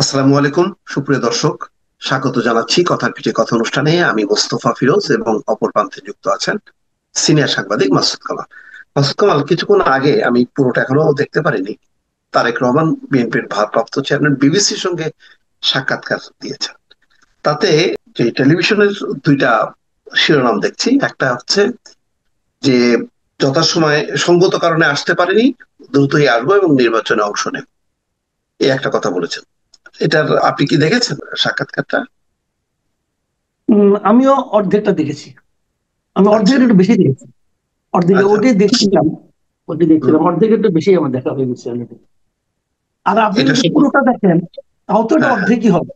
আসসালামু আলাইকুম, সুপ্রিয় দর্শক। স্বাগত জানাচ্ছি কথার পিঠে কথা অনুষ্ঠানে। আমি মোস্তফা ফিরোজ এবং অপর প্রান্তে যুক্ত আছেন সিনিয়র সাংবাদিক মাসুদ কামাল। মাসুদ কামাল, কিছুক্ষণ আগে, আমি পুরোটা এখনো দেখতে পারিনি, তারেক রহমান বিএনপির ভারপ্রাপ্ত চেয়ারম্যান বিবিসির সঙ্গে সাক্ষাৎকার দিয়েছেন। তাতে যে টেলিভিশনের দুইটা শিরোনাম দেখছি, একটা হচ্ছে যে যথাসময়ে সঙ্গত কারণে আসতে পারেনি, দ্রুতই আসবো এবং নির্বাচনে অংশ নেব, এই একটা কথা বলেছেন। এটার আপনি কি দেখেছেন সাক্ষাৎকারটা? আমিও অর্ধেকটা দেখেছি। আমি আচ্ছা, অর্ধেকের একটু বেশি দেখেছি। অর্ধেকে আচ্ছা। ওটাই দেখছিলাম। ওটি হুম, দেখছিলাম অর্ধেকের একটু বেশি আমার দেখা হয়ে গেছে already। আর আপনি এটা যদি শুধু, পুরোটা দেখেন তাও তো এটা হ্যাঁ, হ্যাঁ। অর্ধেকই হবে।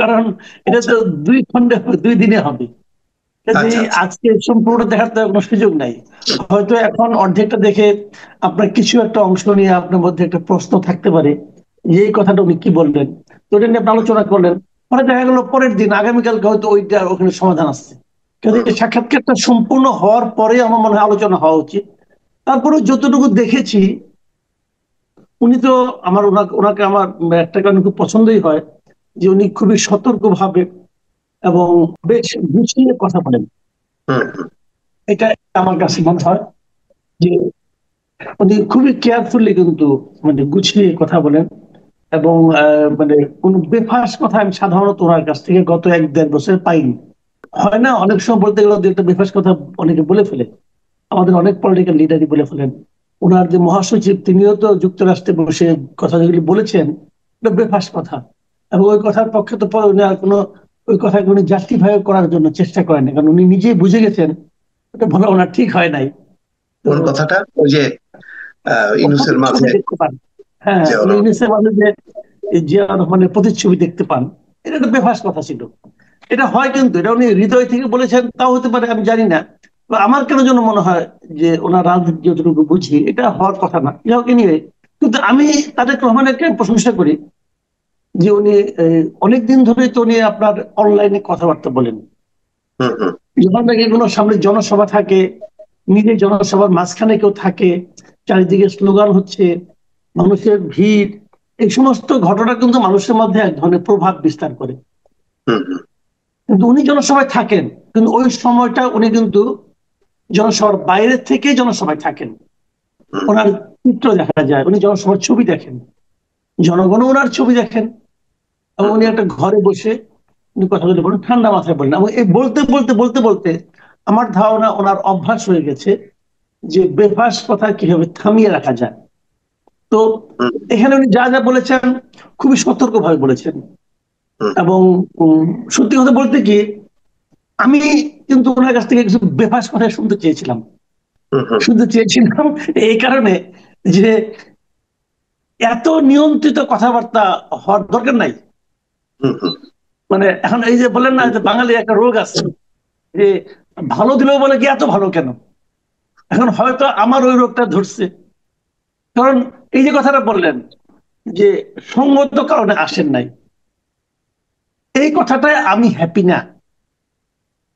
কারণ এটা আচ্ছা, তো 2 খণ্ডে হবে, 2 দিনে হবে। কাজে আচ্ছা, আচ্ছা। আজকে সম্পূর্ণটা দেখার তো কোনো সুযোগ নাই। হয়তো এখন অর্ধেকটা দেখে আপনার কিছু একটা অংশ নিয়ে আপনার মধ্যে একটা প্রশ্ন থাকতে পারে যে এই কথাটা উনি কি বললেন, তো এটা নিয়ে আপনি হুম, আলোচনা করলেন। পরে দেখা গেল পরের দিন আগামীকালকে হয়তো ওইটা ওখানে সমাধান আসছে। কিন্তু হুম, এই সাক্ষাৎকারটা সম্পূর্ণ হওয়ার পরে আমার মনে হয় আলোচনা হওয়া উচিত। তারপরে যতটুকু দেখেছি, উনি তো আমার ওনাকে আমার একটা কারণে খুব পছন্দই হয় যে উনি খুবই সতর্ক ভাবে এবং বেশ গুছিয়ে কথা বলেন। হুম, হুম, এটা আমার কাছে মনে হয় যে উনি খুবই কেয়ারফুলি কিন্তু মানে গুছিয়ে কথা বলেন। এবং মানে কোন বেফাস কথা আমি সাধারণত ওনার কাছ থেকে গত 1-1.5 বছর পাইনি। হয় না, অনেক সময় বলতে গেলে দু একটা বেফাস কথা অনেকে বলে ফেলে। আমাদের অনেক পলিটিক্যাল লিডারই বলে ফেলেন। ওনার যে মহাসচিব তিনিও তো যুক্তরাষ্ট্রে বসে কথা যেগুলি বলেছেন, এটা বেফাস কথা। এবং ওই কথার পক্ষে তো পরে উনি আর কোনো ওই কথাকে উনি জাস্টিফাই করার জন্য চেষ্টা করেন না, কারণ উনি নিজেই বুঝে গেছেন এটা বলা ওনার ঠিক হয় নাই। তো কোন কথাটা? ওই যে ইউনূসের প্রতিচ্ছবি মাঝে দেখতে পান। হ্যাঁ, জিয়াউর উনি রহমান। ইউনিসেফ যে জিয়া রহমানের প্রতিচ্ছবি দেখতে পান, এটা একটা বেফাস কথা ছিল। এটা হয় কিন্তু এটা উনি হৃদয় থেকে বলেছেন তাও হতে পারে, আমি জানি না। বা আমার কেন যেন মনে হয় যে ওনার রাজনীতি যতটুকু বুঝি এটা হওয়ার কথা না, যাই হোক anyway। কিন্তু আমি তারেক রহমানকে প্রশংসা করি যে উনি অনেকদিন ধরেই তো উনি আপনার অনলাইনে কথাবার্তা বলেন। হুম, হুম, যখন নাকি কোনো সামনে জনসভা থাকে, নিজে জনসভার মাঝখানে কেউ থাকে, চারিদিকে স্লোগান হচ্ছে, মানুষের ভিড়, এই সমস্ত ঘটনা কিন্তু মানুষের মধ্যে এক ধরনের প্রভাব বিস্তার করে। হুম, হুম, কিন্তু উনি জনসভায় থাকেন, কিন্তু ওই সময়টা উনি কিন্তু জনসভার বাইরে থেকে জনসভায় থাকেন। হুম, ওনার চিত্র দেখা যায়, উনি জনসভার ছবি দেখেন, জনগণ ওনার ছবি দেখেন। এবং হুম, উনি হুম, একটা ঘরে বসে উনি কথাগুলো বলেন, ঠান্ডা মাথায় বলেন। এবং এই বলতে বলতে বলতে বলতে আমার ধারণা ওনার অভ্যাস হয়ে গেছে যে বেফাস কথা কিভাবে থামিয়ে রাখা যায়। তো হুম, এখানে উনি যা যা বলেছেন খুবই সতর্ক ভাবে বলেছেন। হুম, এবং উম, সত্যি কথা বলতে কি, আমি কিন্তু ওনার কাছ থেকে কিছু বেফাস কথা হুম, হুম, শুনতে চেয়েছিলাম এই কারণে যে এত নিয়ন্ত্রিত কথাবার্তা হওয়ার দরকার নাই। হুম, হুম, মানে এখন এই যে বলেন না যে বাঙালি একটা রোগ আছে যে ভালো দিলেও বলে কি এত ভালো কেন। এখন হয়তো আমার ওই রোগটা ধরছে। কারণ এই যে কথাটা বললেন যে সঙ্গত কারণে আসেন নাই, এই কথাটায় আমি হ্যাপি না।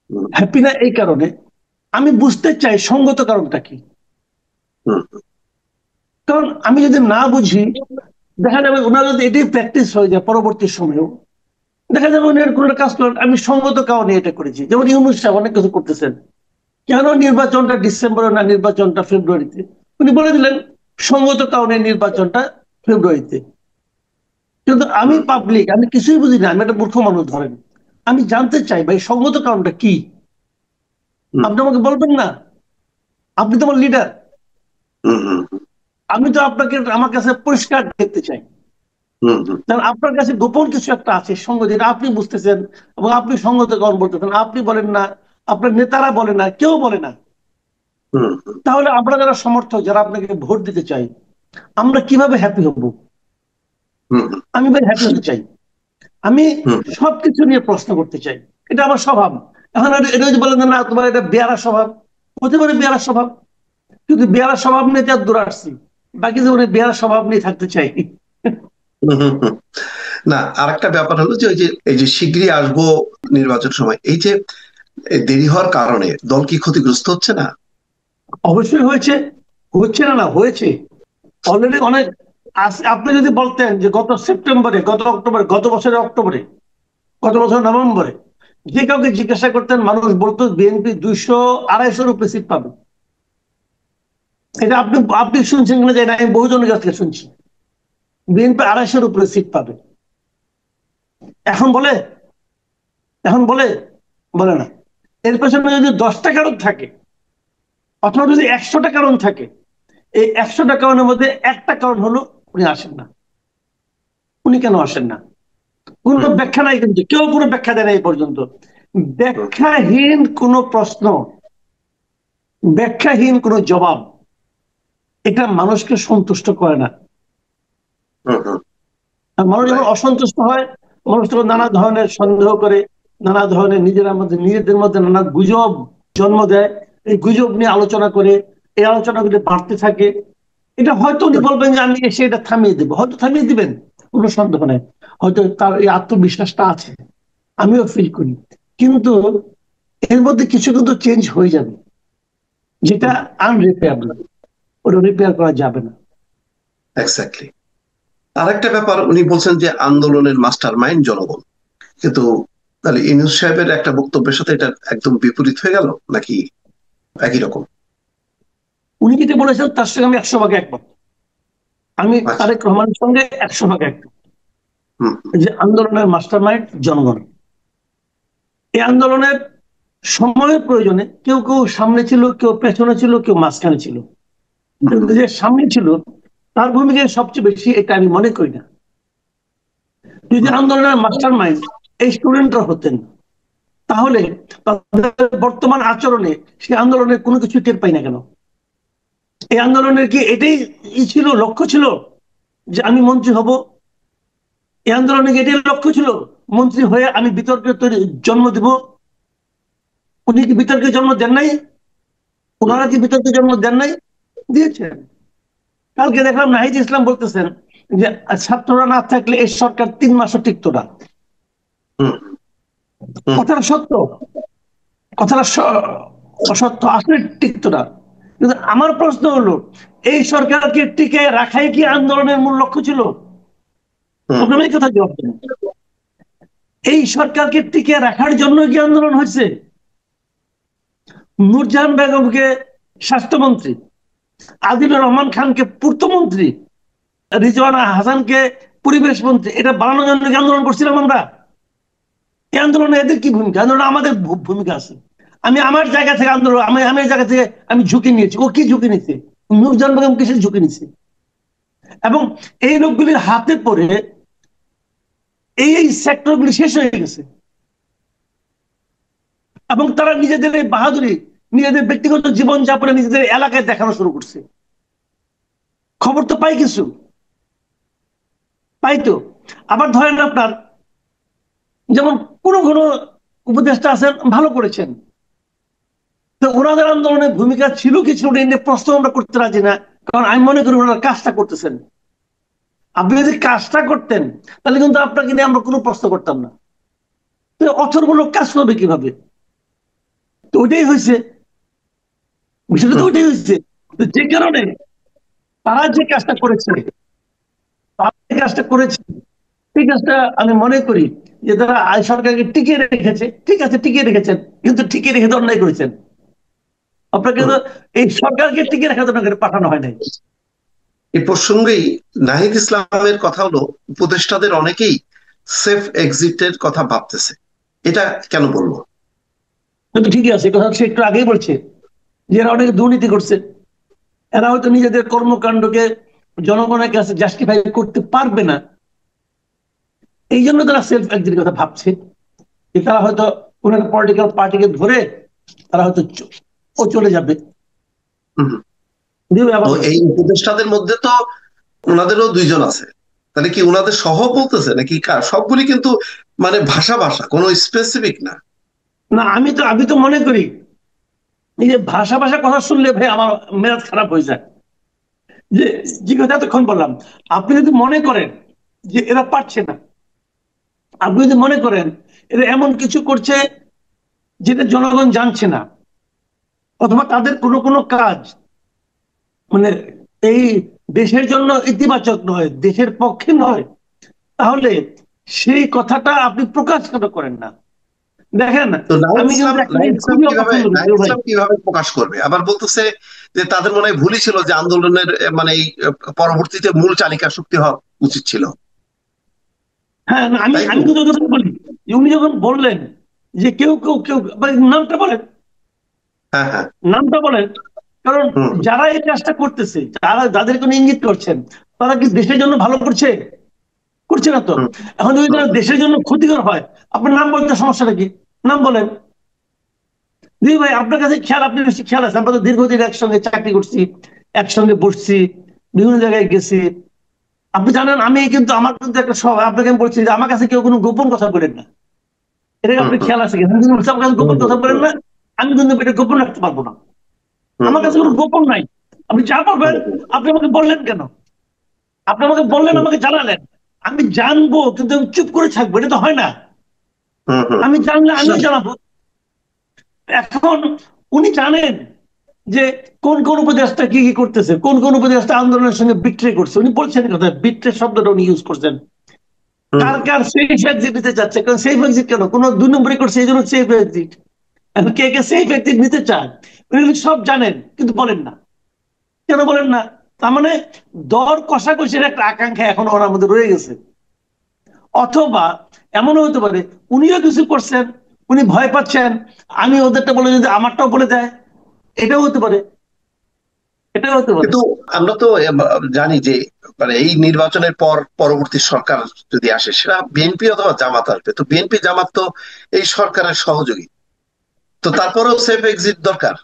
হুম, হ্যাপি না এই কারণে আমি বুঝতে চাই সঙ্গত কারণটা কি। হুম, কারণ আমি যদি না বুঝি, দেখা যাবে ওনার যদি এটাই প্র্যাকটিস হয়ে যায় পরবর্তী সময়েও, দেখা যাবে উনি আর কোনো একটা কাজ করেন আমি সঙ্গত কারণে এটা করেছি। যেমন ইউনূস সাহেব অনেক কিছু করতেছেন, কেন নির্বাচনটা ডিসেম্বরে না নির্বাচনটা ফেব্রুয়ারিতে, উনি বলে দিলেন সঙ্গত কারণে নির্বাচনটা ফেব্রুয়ারিতে। কিন্তু আমি হুম, পাবলিক, আমি কিছুই বুঝি না, আমি একটা মূর্খ মানুষ ধরেন, আমি জানতে চাই ভাই সঙ্গত কারণটা কি। হুম, আপনি আমাকে বলবেন না? আপনি তো আমার লিডার। হুম, হুম, আমি তো আপনাকে আমার কাছে পরিষ্কার দেখতে চাই। হুম, হুম, কারণ আপনার কাছে গোপন কিছু একটা আছে সঙ্গ, যেটা আপনি বুঝতেছেন এবং আপনি সঙ্গত কারণ বলতেছেন, আপনি বলেন না, আপনার নেতারা বলে না, কেউ বলে না। হুম, হুম, তাহলে আমরা যারা সমর্থক, যারা আপনাকে ভোট দিতে চাই, আমরা কিভাবে হ্যাপি হব? হুম, আমি ভাই হ্যাপি হতে চাই। আমি হুম, সবকিছু নিয়ে প্রশ্ন করতে চাই, এটা আমার স্বভাব। এখন এটা যদি বলেন যে না তোমার এটা বেয়ারা স্বভাব, হতে পারে বেয়ারা স্বভাব, কিন্তু বেয়ারা স্বভাব নিয়ে তো দূর আসছি, বাকি জীবনে বেয়ারা স্বভাব নিয়ে থাকতে চাই। হুম, হুম, হুম। না, আরেকটা ব্যাপার হলো যে ওই যে এই যে শিগগিরই আসবো নির্বাচন সময়, এই যে দেরি হওয়ার কারণে দল কি ক্ষতিগ্রস্ত হচ্ছে না? অবশ্যই হয়েছে। হচ্ছে না না, হয়েছে অলরেডি অনেক। আপনি যদি বলতেন যে গত সেপ্টেম্বরে, গত অক্টোবরে, গত বছরের অক্টোবরে, গত বছর নভেম্বরে যে কাউকে জিজ্ঞাসা করতেন, মানুষ বলতো বিএনপি 200-250 উপরে সিট পাবে। এটা আপনি আপনি শুনছেন কিনা জানি না, আমি বহুজনের কাছ থেকে শুনছি বিএনপি 250 উপরে সিট পাবে। এখন বলে, এখন বলে বলে না। এর পেছনে যদি 10টা কারণ থাকে অথবা যদি 100টা কারণ থাকে, এই 100টা কারণের মধ্যে একটা কারণ হলো উনি আসেন না। উনি কেন আসেন না? কোনো ব্যাখ্যা নাই, কিন্তু কেউ কোনো ব্যাখ্যা দেয় না এই পর্যন্ত। ব্যাখ্যাহীন কোনো প্রশ্ন, ব্যাখ্যাহীন কোনো জবাব, এটা মানুষকে সন্তুষ্ট করে না। আর মানুষ যখন অসন্তুষ্ট হয়, মানুষ তখন নানা ধরনের সন্দেহ করে, নানা ধরনের নিজেদের মধ্যে নানা গুজব জন্ম দেয়। এই গুজব নিয়ে আলোচনা করে, এই আলোচনাগুলো বাড়তে থাকে। এটা হয়তো উনি বলবেন যে আমি এসে এটা থামিয়ে দেবো, হয়তো থামিয়ে দিবেন, কোনো সন্দেহ নেই। হয়তো তার এই আত্মবিশ্বাসটা আছে, আমিও ফিল করি। কিন্তু এর মধ্যে কিছু কিন্তু চেঞ্জ হয়ে যাবে, যেটা আনরিপেয়ারেবল, ওটা রিপেয়ার করা যাবে না। এক্স্যাক্টলি। আরেকটা ব্যাপার, উনি বলছেন যে আন্দোলনের মাস্টার মাইন্ড জনগণ, কিন্তু তাহলে ইউনূস সাহেবের একটা বক্তব্যের সাথে এটা একদম বিপরীত হয়ে গেল নাকি একই রকম? উনি যেটা বলেছেন তার সঙ্গে আমি 100 ভাগ একমত। আমি আচ্ছা। তারেক রহমানের সঙ্গে 100 ভাগ একমত হুম। যে আন্দোলনের মাস্টার মাইন্ড জনগণ। এই আন্দোলনের সময়ের প্রয়োজনে কেউ কেউ সামনে ছিল, কেউ পেছনে ছিল, কেউ মাঝখানে ছিল। কিন্তু যে সামনে ছিল তার ভূমিকা সবচেয়ে বেশি, এটা আমি মনে করি না। যদি আন্দোলনের মাস্টার মাইন্ড এই স্টুডেন্টরা হতেন, তাহলে তাদের বর্তমান আচরণে সে আন্দোলনের কোনো কিছু টের পাই না কেন? এই আন্দোলনের কি এটাই ছিল, লক্ষ্য ছিল যে আমি মন্ত্রী হব? এই আন্দোলনে কি এটাই লক্ষ্য ছিল মন্ত্রী হয়ে আমি বিতর্কের জন্ম দেব? উনি কি বিতর্কের জন্ম দেন নাই? ওনারা কি বিতর্কের জন্ম দেন নাই? দিয়েছেন। কালকে দেখলাম নাহিদ ইসলাম বলতেছেন যে ছাত্ররা না থাকলে এই সরকার 3 মাসও টিকতো না। কথাটা সত্য, কথাটা অসত্য, আসলে টিকতো না। কিন্তু আমার প্রশ্ন হলো, এই সরকারকে টিকে রাখাই কি আন্দোলনের মূল লক্ষ্য ছিল? আপনার এই কথা জবাব দেন। এই সরকারকে টিকে রাখার জন্য কি আন্দোলন হয়েছে? নূরজাহান বেগমকে স্বাস্থ্যমন্ত্রী, আদিলুর রহমান খানকে পূর্তমন্ত্রী, রিজওয়ানা হাসানকে পরিবেশ মন্ত্রী, এটা বানানোর জন্য কি আন্দোলন করছিলাম আমরা? এই আন্দোলনে এদের কি ভূমিকা? আন্দোলনে আমাদের ভূমিকা আছে। আমি আমার জায়গা থেকে আন্দোলন, আমি আমার জায়গা থেকে আমি ঝুঁকি নিয়েছি। ও কি ঝুঁকি নিচ্ছে? নূরজাহান বেগম কিসের ঝুঁকি নিচ্ছে? এবং এই লোকগুলির হাতে পড়ে এই সেক্টরগুলি শেষ হয়ে গেছে, এবং তারা নিজেদের এই বাহাদুরি নিজেদের ব্যক্তিগত জীবন যাপনে নিজেদের এলাকায় দেখানো শুরু করছে। খবর তো পাই কিছু, পাই তো। আবার ধরেন আপনার যেমন কোন কোন উপদেষ্টা আছেন ভালো করেছেন, তো ওনাদের আন্দোলনের ভূমিকা ছিল কি ছিল না প্রশ্ন আমরা করতে রাজি না, কারণ আমি মনে করি ওনারা কাজটা করতেছেন। আপনি যদি কাজটা করতেন তাহলে কিন্তু আপনাকে নিয়ে আমরা কোনো প্রশ্ন করতাম না। তো অথর্বলোক কাজ করবে কিভাবে? তো ওইটাই হয়েছে, বিষয়টা তো ওইটাই হয়েছে। তো যে কারণে তারা যে কাজটা করেছে, তারা যে কাজটা করেছে, এই কাজটা আমি মনে করি যে তারা সরকারকে টিকিয়ে রেখেছে। ঠিক আছে, টিকিয়ে রেখেছেন, কিন্তু টিকিয়ে রেখে তো অন্যায় করেছেন। আপনাকে তো এই সরকারকে টিকিয়ে রাখার জন্য পাঠানো হয় নাই। এই প্রসঙ্গেই নাহিদ ইসলামের কথা হলো, উপদেষ্টাদের অনেকেই সেফ এক্সিটের কথা ভাবতেছে, এটা কেন বলবো? কিন্তু ঠিকই আছে, কথা সে একটু আগেই বলছে যে এরা অনেক দুর্নীতি করছে, এরা হয়তো নিজেদের কর্মকাণ্ডকে জনগণের কাছে জাস্টিফাই করতে পারবে না, এই জন্য তারা সেলফ এক্সিটের কথা ভাবছে। যে তারা হয়তো কোন একটা পলিটিক্যাল পার্টিকে ধরে তারা হয়তো ও চলে যাবে। তো এই উপদেষ্টাদের মধ্যে তো ওনাদেরও দুইজন আছে, তাহলে কি ওনাদের সহ বলতেছে নাকি সবগুলি? কিন্তু মানে ভাষা ভাষা কোনো স্পেসিফিক না। না, আমি তো মনে করি এই যে ভাষা ভাষা কথা শুনলে ভাই আমার মেজাজ খারাপ হয়ে যায়। যে যে কথা এতক্ষণ বললাম, আপনি যদি মনে করেন যে এরা পারছে না, আপনি যদি মনে করেন এরা এমন কিছু করছে যেটা জনগণ জানছে না, অথবা তাদের কোনো কোনো কাজ মানে এই দেশের জন্য ইতিবাচক নয়, দেশের পক্ষে নয়, তাহলে সেই কথাটা আপনি প্রকাশ কেন করেন না? দেখেন, তো নাহিদ আমি ইসলাম কিন্তু একটা জিনিস খুবই অপছন্দ করি নাহিদ ভাই। ইসলাম কিভাবে প্রকাশ করবে? আবার বলতেছে যে তাদের মনে হয় ভুলই ছিল, যে আন্দোলনের মানে এই পরবর্তীতে মূল চালিকা শক্তি হওয়া উচিত ছিল, হ্যাঁ, আমি তাই তো? আমি কিন্তু ওই কথা বলি যে উনি যখন বললেন যে কেউ কেউ কেউ নামটা বলেন, হ্যাঁ, হ্যাঁ। নামটা বলেন, কারণ হুম, যারা এই কাজটা করতেছে, যারা যাদের কোনো ইঙ্গিত করছেন, তারা কি দেশের জন্য ভালো করছে? করছে না তো। হুম, এখন যদি হুম, তারা দেশের জন্য ক্ষতিকর হয়, আপনার নাম বলতে সমস্যাটা কি? নাম বলেন। দিদি ভাই, আপনার কাছে খেয়াল, আপনি বেশি খেয়াল আছে, আমরা তো দীর্ঘদিন একসঙ্গে চাকরি করছি, একসঙ্গে বসছি, বিভিন্ন জায়গায় গেছি। আপনি জানেন, আমি কিন্তু আমার কিন্তু একটা স্বভাব, আপনাকে আমি বলছি যে আমার কাছে কেউ কোনো গোপন কথা বলেন না। এটাকে হুম, আপনি হুম, খেয়াল আছে কিনা? আমি বলছি আমার কাছে হুম, গোপন কথা বলেন হুম, না, আমি কিন্তু এটা গোপন রাখতে পারবো না। হুম, আমার হুম, কাছে কোনো গোপন নাই। আপনি যা পারবেন, হুম, হুম, আপনি আমাকে বললেন কেন? আপনি আমাকে বললেন, হুম, আমাকে জানালেন, আমি জানবো, কিন্তু আমি চুপ করে থাকবো, এটা তো হয় না। হুম, হুম, আমি জানলে আমিও জানাবো। এখন উনি জানেন যে কোন কোন উপদেষ্টা কি কি করতেছে, কোন কোন উপদেষ্টা আন্দোলনের সঙ্গে বিট্রে করছে। উনি বলছেন কথা, বিট্রে শব্দটা উনি ইউজ করছেন। হুম, কার হুম। কার সেফ এক্সিট নিতে চাচ্ছে, কারণ সেফ এক্সিট কেন, কোন 2 নম্বরই করছে এই জন্য সেফ এক্সিট। এখন কে কে সেফ এক্সিট নিতে চান, উনি কিন্তু সব জানেন, কিন্তু বলেন না। কেন বলেন না? তার মানে দর কষাকষির একটা আকাঙ্ক্ষা এখনো ওনার মধ্যে রয়ে গেছে। অথবা এমনও হতে পারে উনিও কিছু করছেন, উনি ভয় পাচ্ছেন, আমি ওদেরটা বলে যদি আমারটাও বলে দেয়, এটাও হতে পারে, এটাও হতে পারে। কিন্তু আমরা তো জানি যে মানে এই নির্বাচনের পর পরবর্তী সরকার যদি আসে, সেটা বিএনপি অথবা জামাত আসবে। তো বিএনপি জামাত তো এই সরকারের সহযোগী, তো তারপরেও সেফ এক্সিট দরকার।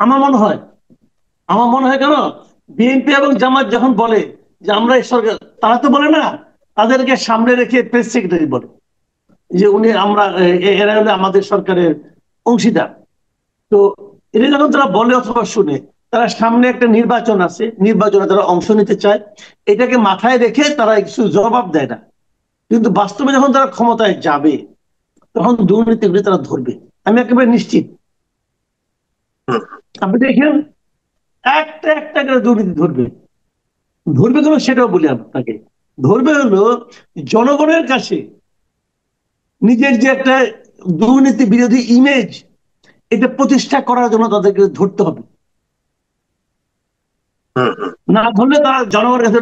আমার মনে হয়, আমার মনে হয় কেন, বিএনপি এবং জামাত যখন বলে যে আমরা এই সরকার, তারা তো বলে না, তাদেরকে সামনে রেখে প্রেস সেক্রেটারি বলে যে উনি আমরা এরা হলে আমাদের সরকারের অংশীদার। তো এটা যখন তারা বলে অথবা শুনে, তারা সামনে একটা নির্বাচন আছে, নির্বাচনে তারা অংশ নিতে চায়, এটাকে মাথায় রেখে তারা কিছু জবাব দেয় না। কিন্তু বাস্তবে যখন তারা ক্ষমতায় যাবে, তখন দুর্নীতিগুলি তারা ধরবে, আমি একেবারে নিশ্চিত। হুম, আপনি দেখেন, একটা একটা করে দুর্নীতি ধরবে। ধরবে কেন সেটাও বলি আপনাকে। ধরবে হলো জনগণের কাছে নিজের যে একটা দুর্নীতি বিরোধী ইমেজ, এটা প্রতিষ্ঠা করার জন্য তাদেরকে ধরতে হবে। হুম, হুম। না ধরলে তারা জনগণের কাছে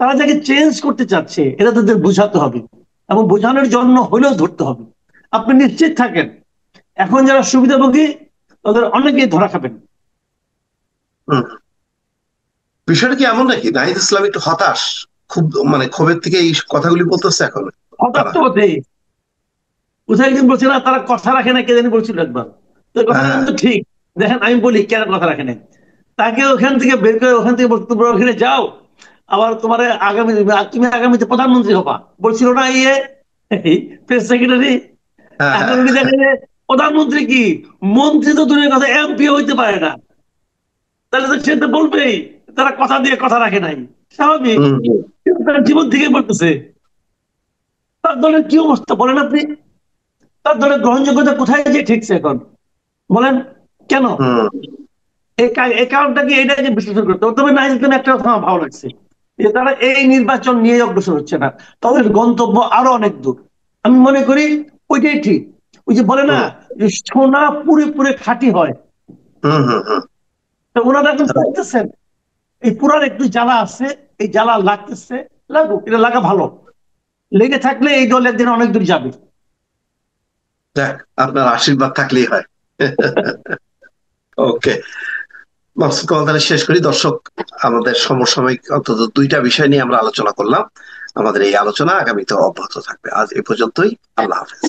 তারা যাকে চেঞ্জ করতে চাচ্ছে এটা তাদের বোঝাতে হবে, এবং বোঝানোর জন্য হলেও ধরতে হবে। আপনি নিশ্চিত থাকেন, এখন যারা সুবিধাভোগী তাদের অনেকেই ধরা খাবেন। হুম। বিষয়টা কি এমন নাকি নাহিদ ইসলাম একটু হতাশ, খুব মানে ক্ষোভের থেকে এই কথাগুলি বলতেছে এখন হঠাৎ তারা? তো বটেই। কোথায় একদিন বলছে না, তারা কথা রাখে না, কে জানি বলছিল একবার। তো এই কথাটা হ্যাঁ, কিন্তু ঠিক। দেখেন, আমি বলি কেন কথা রাখে না। তাকে ওখান থেকে বের করে, ওখান থেকে বলছে, তোমরা ওখানে যাও, আবার তোমার আগামী, তুমি আগামীতে প্রধানমন্ত্রী হবা বলছিল না ইয়ে, প্রেস সেক্রেটারি। হ্যাঁ, এখন হ্যাঁ। উনি দেখেন যে প্রধানমন্ত্রী কি, মন্ত্রী তো দূরের কথা, এমপি হইতে পারে না। তাহলে তো সে তো বলবেই তারা কথা দিয়ে কথা রাখে নাই, স্বাভাবিক। হুম, হুম, কিন্তু তার জীবন থেকে বলতেছে। তার দলের কি অবস্থা বলেন আপনি? তার দলের গ্রহণযোগ্যতা কোথায় যে ঠিকছে এখন বলেন? কেন? হুম। এই কারণটা কি, এটাকে বিশ্লেষণ করতে হবে। তবে নাইস একটা কথা আমার ভালো লাগছে, যে তারা এই নির্বাচন নিয়ে অগ্রসর হচ্ছে না, তাদের গন্তব্য আরো অনেক দূর। আমি মনে করি ওইটাই ঠিক। ওই যে বলে না, হুম, যে সোনা পুরে পুরে খাঁটি হয়। হুম, হুম, হুম। তো ওনারা এখন চাইতেছেন এই পুরার একটু জ্বালা আছে, এই জ্বালা লাগতেছে, লাগুক, এটা লাগা ভালো। লেগে থাকলে এই দল একদিন অনেক দূর যাবে। যাক, আপনার আশীর্বাদ থাকলেই হয়। ওকে, মাকসুদ কামাল, তাহলে শেষ করি। দর্শক, আমাদের সমসাময়িক অন্তত দুইটা বিষয় নিয়ে আমরা আলোচনা করলাম। আমাদের এই আলোচনা আগামীতে অব্যাহত থাকবে। আজ এ পর্যন্তই। আল্লাহ হাফেজ।